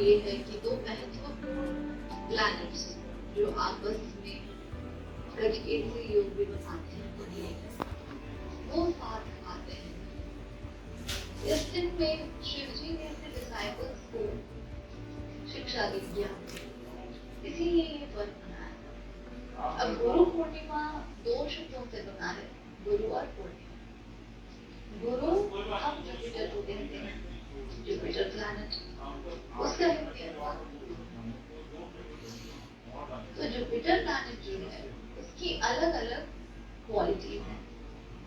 ये है कि दो महत्वपूर्ण प्लैनेट्स जो आपस में गजकेसरी योग भी बताते हैं कुंडली में, वो साथ आते हैं। इस दिन में शिव जी ने अपने डिसाइपल्स को शिक्षा दी, ज्ञान दी, इसीलिए ये पर्व मनाया। अब गुरु पूर्णिमा दो शब्दों से बना है, गुरु और पूर्णिमा। गुरु हम जुपिटर को कहते हैं, जुपिटर प्लैनेट, उसका हिंदी अनुवाद। तो जुपिटर प्लैनेट जो है उसकी अलग अलग क्वालिटीज हैं।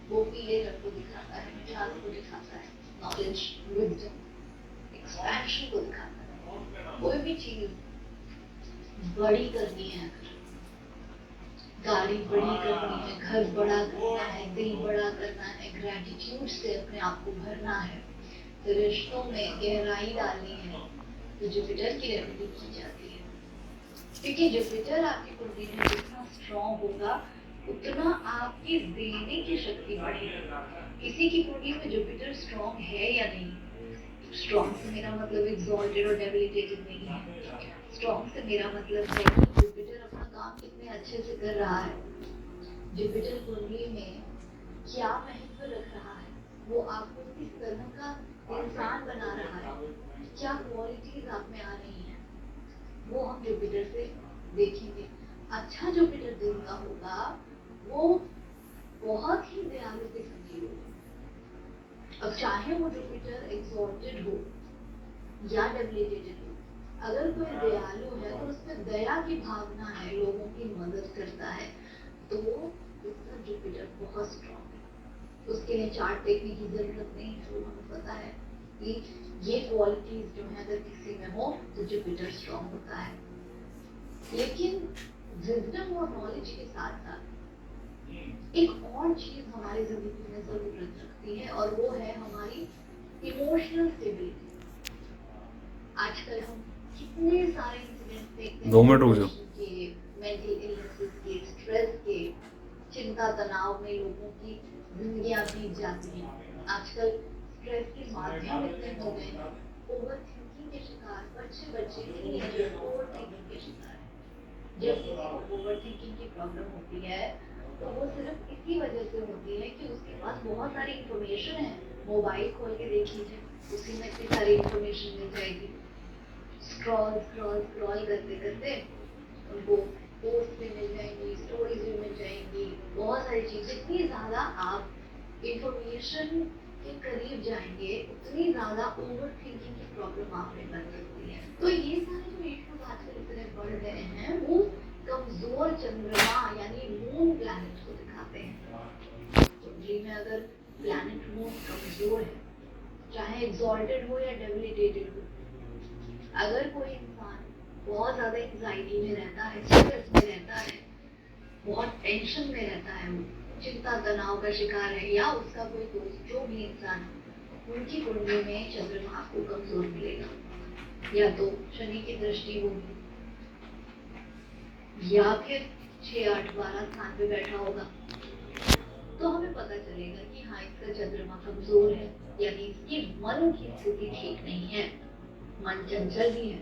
वो पीले रंग को दिखाता है, मिठास को दिखाता है, नॉलेज, विजडम, एक्सपेंशन को दिखाता है। कोई भी चीज बड़ी करनी है, गाड़ी बड़ी करनी है, घर बड़ा करना है, दिल बड़ा करना है, ग्रेटिट्यूड से अपने आप को भरना है, तो रिश्तों में गहराई डालनी है, तो जुपिटर की रेमेडी की जाती है। क्योंकि जुपिटर आपकी कुंडली में जितना स्ट्रॉन्ग होगा उतना आपकी देने की शक्ति बढ़ेगी। किसी की कुंडली में जुपिटर स्ट्रॉन्ग है या नहीं, स्ट्रॉन्ग से मेरा मतलब एग्जॉल्टेड और डेबिलिटेटेड नहीं है। स्ट्रॉन्ग से मेरा मतलब है कि जुपिटर अपना काम कितने अच्छे से कर रहा है, जुपिटर कुंडली में क्या महत्व रख रहा है, वो आपको किस तरह का इंसान बना रहा है, क्या क्वालिटीज आप में आ रही हैं, वो हम जुपिटर से देखेंगे। अच्छा जुपिटर दिन का होगा, वो बहुत ही दयालु किस्म की होगी। अब चाहे वो जुपिटर एक्सॉल्टेड हो या डेबिलिटेटेड हो, अगर कोई दयालु है तो उसमें दया की भावना है, लोगों की मदद करता है, तो उसका जुपिटर बहुत स्ट्रॉन्ग है। उसके लिए चार्ट देखने की जरूरत नहीं है, वो हमें पता है कि ये क्वालिटीज जो है अगर किसी में हो तो जुपिटर स्ट्रॉन्ग होता है। लेकिन विजडम और नॉलेज के साथ साथ एक और चीज हमारी जिंदगी में जरूरत रखती है, और वो है हमारी इमोशनल स्टेबिलिटी। आजकल हम कितने सारे इंसिडेंट्स देखते हैं, 2 मिनट रुक जाओ। के, मेंटल इलनेसेस के, स्ट्रेस के, चिंता तनाव में लोगों की जिंदगियां बीत जाती हैं। आजकल स्ट्रेस के माध्यम इतने हो गए हैं, ओवर थिंकिंग के शिकार बच्चे टीनेजर ओवर थिंकिंग के शिकार हैं। जब किसी को ओवर थिंकिंग की प्रॉब्लम होती है तो वो सिर्फ इसी वजह से होती है कि उसके पास बहुत सारी इंफॉर्मेशन है। मोबाइल खोल के देख लीजिए, उसी में इतनी सारी इंफॉर्मेशन मिल जाएगी। स्क्रॉल स्क्रॉल स्क्रॉल करते करते उनको पोस्ट भी मिल जाएंगी, स्टोरीज भी मिल जाएंगी, बहुत सारी चीजें। जितनी ज्यादा आप इंफॉर्मेशन के करीब जाएंगे उतनी ज्यादा ओवर थिंकिंग की प्रॉब्लम आप में बन सकती है। तो ये सारे जो इश्यूज आजकल इतने बढ़ गए हैं वो कमजोर चंद्रमा यानी मून प्लैनेट को दिखाते हैं। कुंडली में अगर प्लैनेट मून कमजोर है, चाहे एक्सॉल्टेड हो या डेबिलिटेटेड हो, अगर कोई इंसान बहुत ज्यादा एंजाइटी में रहता है, स्ट्रेस में रहता है, बहुत टेंशन में रहता है, वो चिंता तनाव का शिकार है, या उसका कोई दोस्त, जो भी इंसान, उनकी कुंडली में चंद्रमा आपको कमजोर मिलेगा। या तो शनि की दृष्टि होगी, या फिर 6, 8, 12 स्थान पे बैठा होगा, तो हमें पता चलेगा कि हाँ इसका चंद्रमा कमजोर है, यानी इसकी मन की स्थिति ठीक नहीं है, मन चंचल भी है।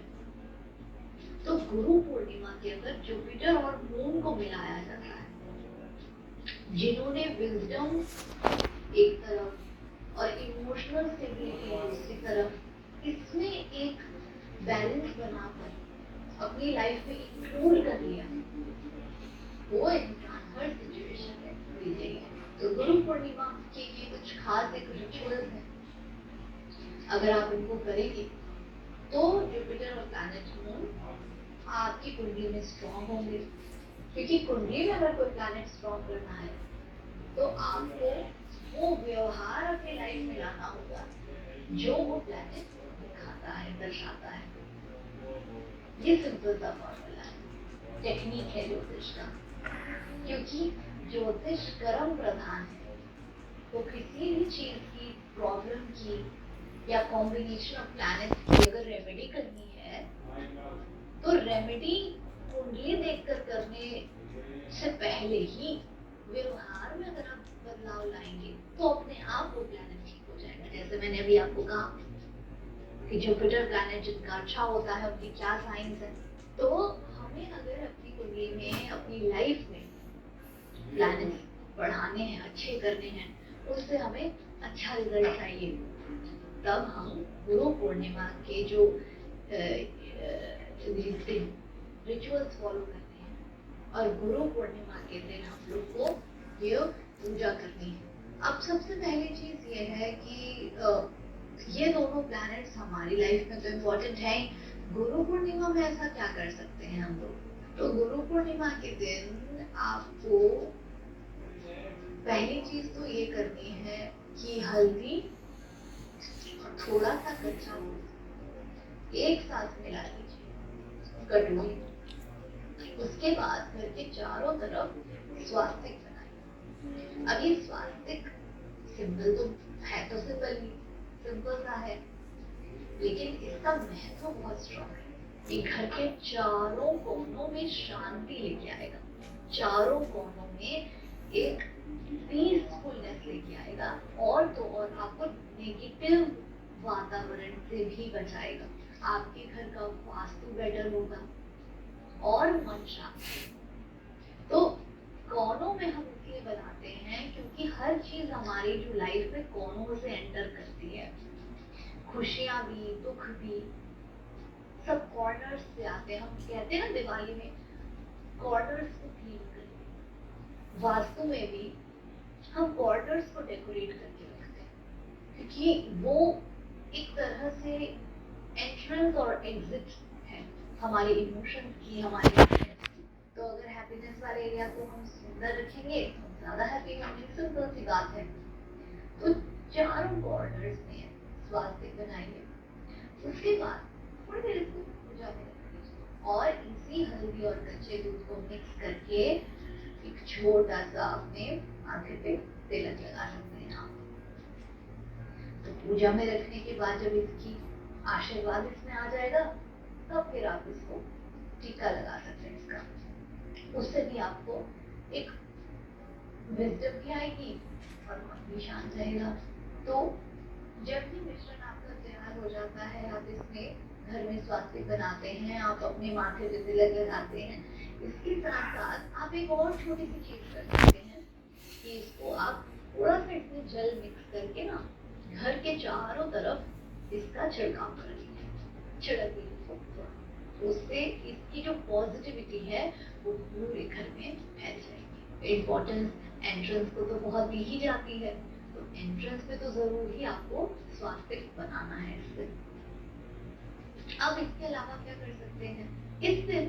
तो गुरु पूर्णिमा के अंदर जुपिटर और मून को मिलाया जाता है। जिन्होंने विजडम एक तरफ और इमोशनल स्टेबिलिटी दूसरी तरफ, इसमें एक बैलेंस बनाकर अपनी लाइफ में इंक्लूड कर लिया, वो इंसान हर सिचुएशन में विजयी है। तो गुरु पूर्णिमा के ये कुछ खास एक रिचुअल्स हैं, अगर आप इनको करेंगे तो जुपिटर और प्लैनेट मून आपकी कुंडली में स्ट्रॉन्ग होंगे। क्योंकि कुंडली में अगर कोई प्लैनेट स्ट्रॉन्ग करना है तो आपको वो व्यवहार अपनी लाइफ में लाना होगा जो वो प्लैनेट दिखाता है, दर्शाता है। ये सिंपल सा फॉर्मूला है, टेक्निक है ज्योतिष का। क्योंकि ज्योतिष कर्म प्रधान है, तो किसी भी चीज की प्रॉब्लम की या कॉम्बिनेशन ऑफ प्लैनेट्स की अगर रेमेडी करनी है तो रेमेडी कुंडली देखकर करने से पहले ही व्यवहार में अगर आप बदलाव लाएंगे तो अपने आप वो प्लैनेट ठीक हो जाएगा। जैसे मैंने अभी आपको कहा कि जुपिटर प्लैनेट जिनका अच्छा होता है उनकी क्या साइंस है। तो हमें अगर अपनी कुंडली में, अपनी लाइफ में प्लैनेट्स बढ़ाने हैं, अच्छे करने हैं, उससे हमें अच्छा रिजल्ट चाहिए, तब हम गुरु पूर्णिमा के जो रिचुअल्स फॉलो करते हैं और गुरु पूर्णिमा के दिन हम लोग को ये पूजा करनी है। अब सबसे पहली चीज ये है कि ये दोनों प्लैनेट्स हमारी लाइफ में तो इम्पोर्टेंट है। गुरु पूर्णिमा में ऐसा क्या कर सकते हैं हम लोग? तो गुरु पूर्णिमा के दिन आपको पहली चीज तो ये करनी है कि हल्दी और थोड़ा सा कच्चा दूध एक साथ मिला लीजिए कटोरी। उसके बाद घर के चारों तरफ स्वास्तिक बनाइए। अब ये स्वास्तिक सिंपल तो है, तो सिंपल सा है, लेकिन इसका महत्व बहुत स्ट्रॉन्ग है। ये घर के चारों कोनों में शांति लेके आएगा, चारों कोनों में एक पीसफुलनेस लेके आएगा, और तो और आपको नेगेटिव वातावरण से भी बचाएगा। आपके घर का वास्तु बेटर होगा और मन शांत। तो कोनों में हम इसलिए बनाते हैं क्योंकि हर चीज हमारी जो लाइफ में कोनों से एंटर करती है, खुशियां भी, दुख भी, सब कॉर्नर्स से आते हैं। हम कहते हैं ना दिवाली में कॉर्नर्स को क्लीन करते, वास्तु में भी हम कॉर्नर्स को डेकोरेट करके रखते हैं, क्योंकि वो एक तरह से एंट्रेंस और एग्जिट है हमारे इमोशंस की, हमारे हैप्पीनेस की। तो अगर हैप्पीनेस वाले एरिया को हम सुंदर रखेंगे तो ज्यादा हैप्पी होंगे, सिंपल सी बात है। तो चारों कॉर्नर्स में स्वास्तिक बनाइए। उसके बाद थोड़ी देर इसको पूजा में रख लीजिए और इसी हल्दी और कच्चे दूध को मिक्स करके एक छोटा सा अपने माथे पे तिलक लगा सकते हैं आप। तो पूजा में रखने के बाद जब इसकी आशीर्वाद इसमें आ जाएगा, तब फिर आप इसको टीका लगा सकते हैं इसका। उससे भी आपको एक विजडम भी आएगी और मन भी शांत रहेगा। तो जब भी मिश्रण आपका तैयार हो जाता है, आप इसमें घर में स्वास्तिक बनाते हैं, आप अपने माथे पे तिलक लगाते हैं, इसके साथ साथ आप एक और छोटी सी चीज कर सकते हैं कि इसको आप थोड़ा सा इसमें जल मिक्स करके ना घर के चारों तरफ इसका छिड़काव कर लीजिए, छिड़क लीजिए। उससे इसकी जो पॉजिटिविटी है वो पूरे घर में फैल जाएगी। इम्पोर्टेंस एंट्रेंस को तो बहुत दी ही जाती है, तो एंट्रेंस पे तो जरूर ही आपको स्वास्तिक बनाना है इस दिन। अब इसके अलावा क्या कर सकते हैं इस दिन,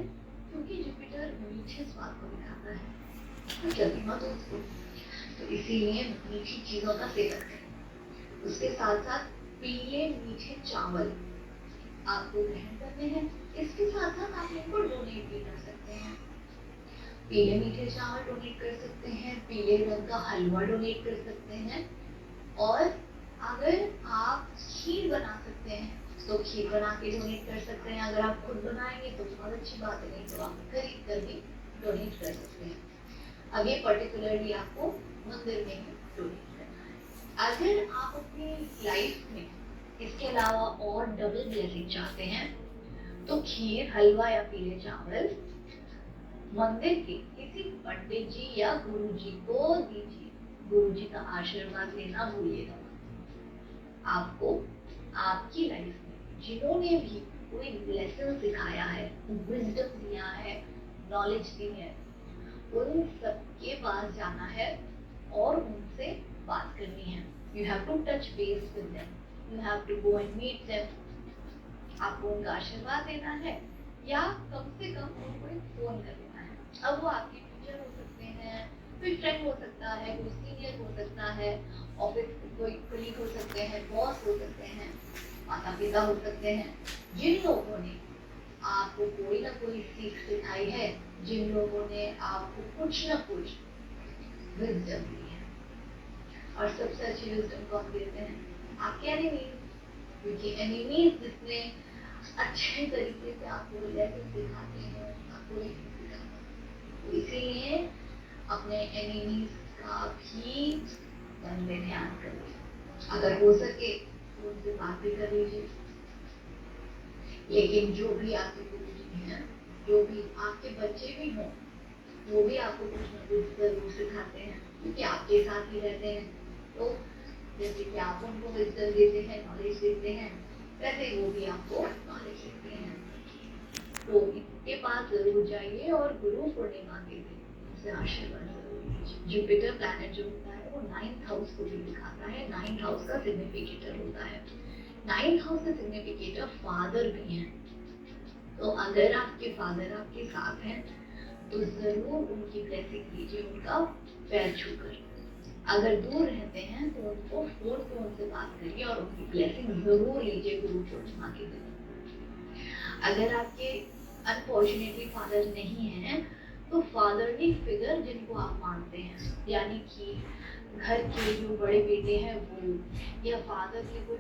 क्योंकि जुपिटर मीठे स्वाद को दिखाता है, तो जल्दी मत उसको, तो इसीलिए मीठी चीजों का सेवन करें। उसके साथ साथ पीले मीठे चावल आपको ग्रहण करने हैं। इसके साथ साथ आप इनको डोनेट भी कर सकते हैं। पीले मीठे चावल डोनेट कर सकते हैं, पीले रंग का हलवा डोनेट कर सकते हैं, और अगर आप खीर बना सकते हैं तो खीर बना के डोनेट कर सकते हैं। अगर आप खुद बनाएंगे तो बहुत अच्छी बात है, नहीं तो आप खरीद कर भी डोनेट कर सकते हैं। अब ये पर्टिकुलरली आपको मंदिर में ही डोनेट करना है। अगर आप अपनी लाइफ में इसके अलावा और डबल ब्लेसिंग चाहते हैं तो खीर, हलवा या पीले चावल मंदिर के किसी पंडित जी या गुरु जी को दीजिए। गुरु जी का आशीर्वाद लेना भूलिएगा। आपको आपकी लाइफ में जिन्होंने भी कोई लेसन सिखाया है, विजडम दिया है, नॉलेज दी है, उन सबके पास जाना है और उनसे बात करनी है। You have to touch base with them, you have to go and meet them. आपको उनका आशीर्वाद देना है या कम से कम उनको एक फोन कर देना है। अब वो आपके टीचर हो सकते हैं, कोई फ्रेंड हो सकता है, कोई सीनियर हो सकता है, ऑफिस कोई कलीग हो सकते हैं, बॉस हो सकते हैं, माता पिता हो सकते हैं। जिन लोगों ने आपको कोई ना कोई सीख सिखाई है, जिन लोगों ने आपको कुछ ना कुछ विजडम दी है, और सबसे अच्छी विजडम कौन देते हैं? आपके एनिमीज। क्योंकि एनिमीज जितने अच्छे तरीके से आपको लेसन सिखाते हैं, आपको नहीं सिखाते। इसीलिए अपने एनिमीज का भी मन में ध्यान करिए। अगर हो सके तो उनसे बात भी कर लीजिए। लेकिन जो भी आपके गुरुजी हैं, जो भी आपके बच्चे भी हों, वो भी आपको कुछ ना कुछ जरूर सिखाते हैं, क्योंकि आपके साथ ही रहते हैं। तो जैसे कि आप उनको विजडम देते हैं, नॉलेज देते हैं, वैसे ही वो भी आपको नॉलेज देते हैं। तो इनके पास जरूर जाइए और गुरु पूर्णिमा के दिन उनसे आशीर्वाद जरूर लीजिए। जुपिटर प्लैनेट जो होता है वो 9th हाउस को भी दिखाता है, 9th हाउस का सिग्निफिकेटर होता है। 9th हाउस का सिग्निफिकेटर फादर भी है। तो अगर आपके फादर आपके साथ हैं तो जरूर उनकी ब्लेसिंग लीजिए, उनका पैर छूकर। अगर दूर रहते हैं तो उनको फोन पे उनसे बात करिए और उनकी ब्लेसिंग जरूर लीजिए गुरु पूर्णिमा के दिन। अगर आपके अनफॉर्चुनेटली फादर नहीं है तो फादरली फिगर जिनको आप मानते हैं, यानी कि घर के जो बड़े बेटे हैं वो, या फादर के कोई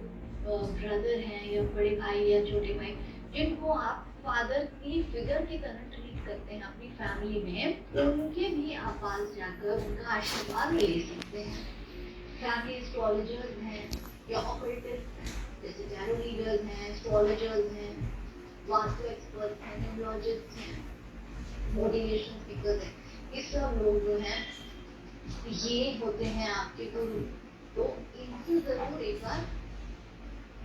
ब्रदर हैं या बड़े भाई या छोटे भाई, जिनको आप फादर की फिगर की तरह ट्रीट करते हैं अपनी फैमिली में, उनके भी आप पास जाकर उनका आशीर्वाद ले सकते हैं। फैमिली एस्ट्रोलॉजर्स हैं या ऑपरेटिव्स जैसे टैरो रीडर्स हैं, एस्ट्रोलॉजर्स हैं, वास्तु एक्सपर्ट हैं, न्यूमरोलॉजिस्ट हैं, मोटिवेशन स्पीकर हैं, ये सब लोग जो हैं ये होते हैं आपके गुरु। तो इनसे जरूर एक बार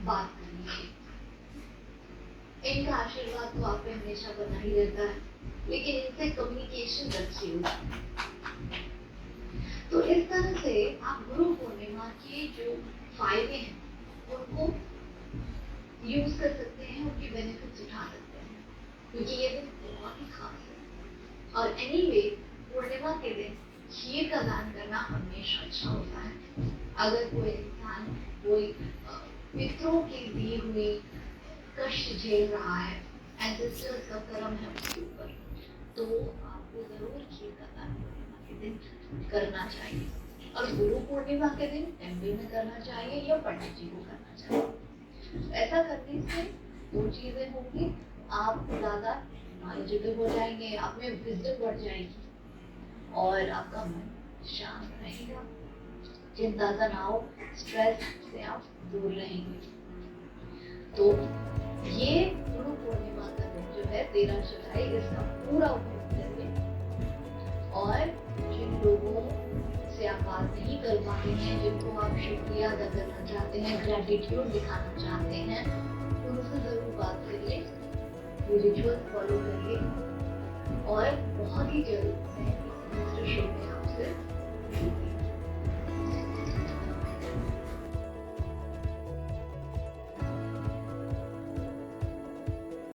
बात करिए। इनका आशीर्वाद तो आप पे हमेशा बना ही रहता है, लेकिन इनसे कम्युनिकेशन रखिए। तो इस तरह से आप गुरु पूर्णिमा के जो फायदे हैं उनको यूज कर सकते हैं, उनकी बेनिफिट्स उठा सकते हैं, क्योंकि ये दिन बहुत ही खास है। और एनीवे पूर्णिमा के दिन खीर का दान करना हमेशा अच्छा होता है। अगर कोई इंसान कोई पितरों की दी हुई कष्ट झेल रहा है, एंसेस्टर्स का कर्म है उसके ऊपर, तो आपको जरूर खीर का दान पूर्णिमा के दिन करना चाहिए। और गुरु पूर्णिमा के दिन टेम्पल में करना चाहिए या पंडित जी को करना चाहिए। ऐसा करने से दो चीजें होंगी, आप ज्यादा नॉलेजेबल हो जाएंगे, आप में विजडम बढ़ जाएगी और आपका मन शांत रहेगा, चिंता तनाव स्ट्रेस से आप दूर रहेंगे। तो ये गुरु पूर्णिमा का दिन जो है 13 जुलाई, इसका पूरा उपयोग करिए। और जिन लोगों से आप बात नहीं कर पाते हैं, जिनको आप शुक्रिया अदा करना चाहते हैं, ग्रेटिट्यूड दिखाना चाहते हैं, उनसे जरूर बात करिए, ये रिचुअल फॉलो करिए। और बहुत ही जल्द मैं दूसरे शो में आपसे